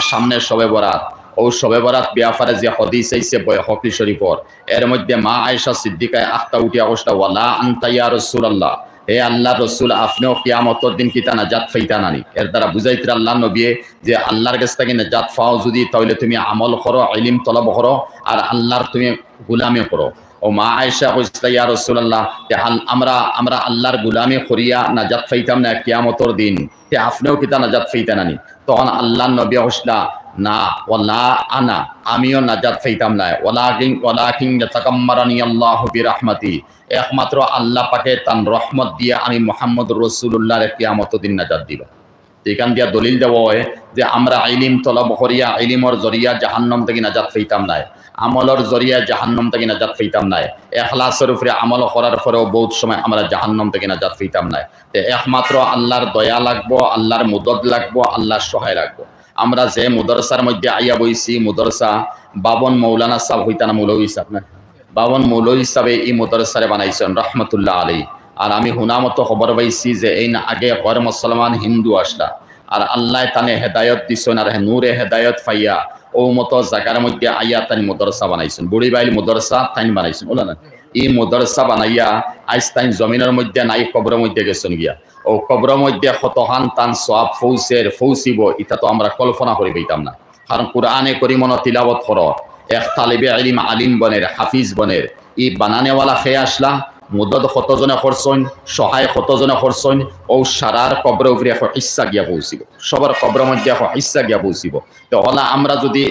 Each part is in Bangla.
সামনে শবে বরাত, ও শবে বরাত ব্যাপারে যে হাদিস আইছে বাইহাকি শরীফর, এর মধ্যে মা আয়েশা সিদ্দিকায় আখতা উঠিয়া কইলা ওয়ালা আনতা ইয়া রাসূলুল্লাহ, হে আল্লাহর রাসূল আপনিও কিয়ামতের দিন কিতা নাজাত পাইতা নানি। এর দ্বারা বুঝাইতে আল্লাহর নবী যে আল্লাহর কাছ থেকে নাজাত পাও যদি তাহলে তুমি আমল করো, ইলম তলব করো, আর আল্লাহর তুমি গোলামি করো। ও মা আয়েশা কইলা ইয়া রাসূলুল্লাহ, আমরা আল্লাহর গোলামি করিয়া নাজাত পাইতাম না কিয়ামতের দিন, তে আপনিও কিতা নাজাত পাইতা নানি? তখন আল্লাহর নবী কইলা না, ওয়ালা আনা, আমিও নাজাত পাইতাম না, ওয়ালাকিন ইয়াতাকাম্মারানি আল্লাহু বিরহমাতি, একমাত্র আল্লাহ পাকে তান রহমত দিয়ে আমি মুহাম্মদুর রাসূলুল্লাহর কিয়ামতের দিন নাজাত দিবা। এখান দিয়া দলিল দেওয়া হয় যে আমরা ইলম তলব করিয়া ইলমর জরিয়া জাহান্নাম থেকে নাজাত পাইতাম না, আমলর জরিয়া জাহান্নাম থেকে নাজাত পাইতাম না, ইখলাসের উপরে আমল করার পরেও বহুত সময় আমরা জাহান্নাম থেকে নাজাত পাইতাম না। তো একমাত্র আল্লাহর দয়া লাগবো, আল্লাহর মদদ লাগবো, আল্লাহর সহায় লাগবো। আমরা যে মুদরসার মধ্যে আইয়া বইছি, মুদরসা বাবন মৌলানা সাহেব হইতা না, মৌলভী সাহেব না, বাবন মৌলভী সাহেবে এই মুদরসারে বানাইছেন রহমতুল্লাহ আলাইহি। আর আমি হুনামতো খবর পাইছি যে এই না আগে গর মুসলমান হিন্দু আসলা, আর আল্লাহ তানে হেদায়ত দিছেন, আর নূরে হেদায়ত পাইয়া ও মতো জায়গার মধ্যে আইয়া তানি মুদরসা বানাইছেন, বুড়ি বাইল মুদরসা তাই বানাইছেন। ওলা না এই মুদরসা বানাইয়া আইস তাই জমিনের মধ্যে নাই, কবরের মধ্যে গেছেন গিয়া। ও কবরের মধ্যে কতহান তান সওয়াব ফৌসিব, এটা তো আমরা কল্পনা করি পাইতাম না। কারণ কুরআনে করিমন তিলাবত করো, এক তালিবে ইলম আলিম বনের, হাফিজ বনের, ই বানানেওয়ালা খেয়ে আসলা, মুদদ কতজনে করছেন, সহায় কতজনে করছেন, ও সারার কবর উপরে এখন ইচ্ছা গিয়া পৌঁছিব, সবার কবরের মধ্যে এখন ইচ্ছা গিয়া পৌঁছিব। তো ওলা আমরা যদি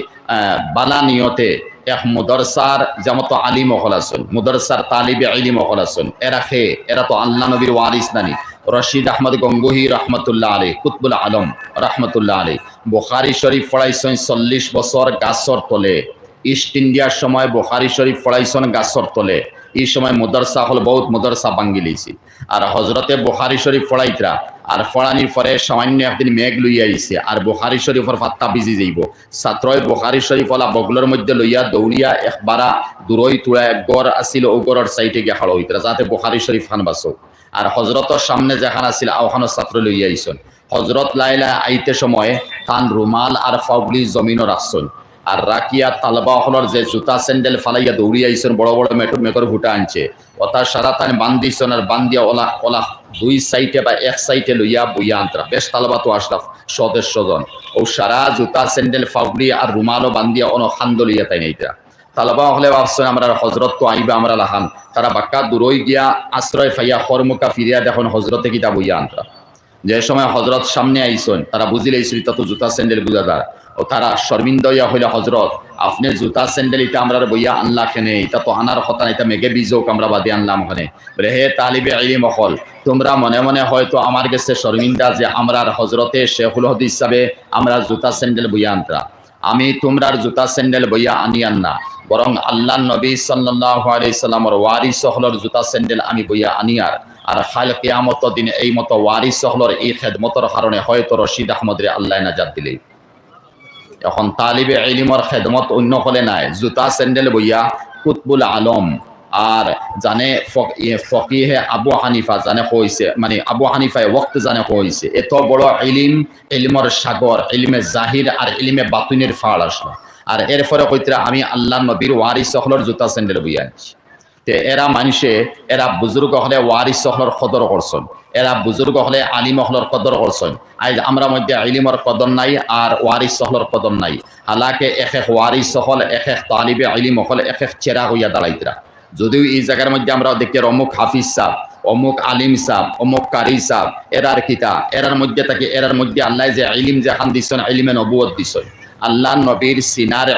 বালা নিয়তে এক মুদরসার যেমত আলিম হল আছেন, মুদরসার তালিবে ইলিম হল আছেন, এরা তো আল্লাহ নবীর ওয়ারিস নানি। রশিদ আহমদ গঙ্গুহি রহমতুল্লাহ আলী, কুতবুল আলম রহমতুল্লাহ আলী বুখারী শরীফ পড়াইছেন 40 বছর গাছর তলে। ইস্ট ইন্ডিয়ার সময় বুখারী শরীফ পড়াইছেন গাছর তলে। এই সময় মুদরসা হল বহুত মুদরসা ভাঙ্গি লইছি। আর হজরতে বুখারী শরীফ পড়াইতরা, আর পড়ানির পরে সামান্য একদিন মেঘ লইয়া আইছে, আর বুখারী শরীফের পাত্তা ভিজি যাইব। ছাত্রই বুখারী শরীফ ওলা বগলের মধ্যে লইয়া দৌড়িয়া একবারা দূরই তুলা গড় আসিল, ও গড়ের সাইটে গিয়া খাড়ো হইতরা যাতে বুখারী শরীফ খান বাঁচো। আর হজরতর সামনে যেখান আছিল আওখানো ছাত্র লইয়া আইসন। হজরত লাইলা আইতে সময় তান রুমাল আর ফাউলি জমিনও রাখছেন, আর রাকিয়া তালবা হলর যে জুতা স্যান্ডেল ফালাইয়া দৌড়িয়ে আইসন, বড় বড় মেকর ভুটা আনছে, ওটার সারা তান বান্ধিছেন। আর বান্ধিয়া ওলা দুই সাইডে বা এক সাইডে লইয়া বইয়া আন্তরা, বেশ তালবা তো আসলাফ সদস্যজন, ও সারা জুতা স্যান্ডেল ফাউলি আর রুমালও বান্ধিয়া অন খান্দ লইয়া তাই নেইতরা। তালবা হলে ভাবছেন আমরা হজরত তো আইবা আমরা লাহান, তারা বাক্কা দূরই গিয়া আশ্রয় পাইয়া খরমুখা ফিরিয়া দেখুন হজরতে কিতা বইয়া আনতা। যে সময় হজরত সামনে আইসন, তারা বুঝিলে ইসরিতা তো জুতা স্যান্ডেল বুঝাদার, ও তারা শর্মিন্দা হইয়া হইলে হজরত আপনি জুতা স্যান্ডেল ইটা আমরা বইয়া আনলা খেনে, এটা তো আনার কথা না, এটা মেঘে বীজক আমরা বাদে আনলাম ওখানে। বলে হে তালিবে ইলম হল, তোমরা মনে মনে হয়তো আমার কাছে শর্মিন্দা যে আমরা হজরতে শেখুল হাদিস হিসাবে আমরা জুতা স্যান্ডেল বইয়া আনতা। আমি তোমরার জুতা স্যান্ডেল বইয়া আনিয়ান না, বরং আল্লাহ নবী সাল্লাল্লাহু আলাইহি সাল্লামের ওয়ারিস হলর জুতা স্যান্ডেল আমি বইয়া আনিয়ার। আর খাল কিয়ামতের দিনে এই মতো ওয়ারিস হলর এই খেদমতের কারণে হয়তো রশিদ আহমদের আল্লাহ নাজাত দিলেই। এখন তালিবে ইলমের খেদমত অন্য হলে নাই, জুতা স্যান্ডেল বইয়া কুতবুল আলম আর জানে ফকিহে আবু হানিফা জানে কইছে, মানে আবু হানিফায় ওয়াক্ত জানে কইছে, এত বড় ইলমের সাগর, ইলমে জাহির আর ইলমে বাতিনের ফাড় আসলো। আর এরপরে কইতরা আমি আল্লাহ নবীর ওয়ারিস হলর জুতা স্যান্ডেল বইয়া আনছি। তে এরা মানুষে, এরা বুজুর্গ হলে ওয়ারিস হলর কদর করছেন, এরা বুজুর্গ হলে আলিম হলর কদর করছেন। আজ আমরা মধ্যে ইলমের কদর নাই আর ওয়ারিস হলর কদর নাই। হালাকে এক এক ওয়ারিস হল, এক এক তালিবে ইলম হল, এক এক চেরা হইয়া দাঁড়াইতরা। যদিও এই জায়গার মধ্যে আমরা দেখি অমুক হাফিজ সাহ, অমুক আলিম সাহ, অমুক কারি সাহ, এরার কিতা এরার মধ্যে থাকে, এরার মধ্যে আল্লাহ যে ইলিম যে খান দিছেন, ইলমে নবুয়ত দিছেন, আল্লাহ নবীর সিনার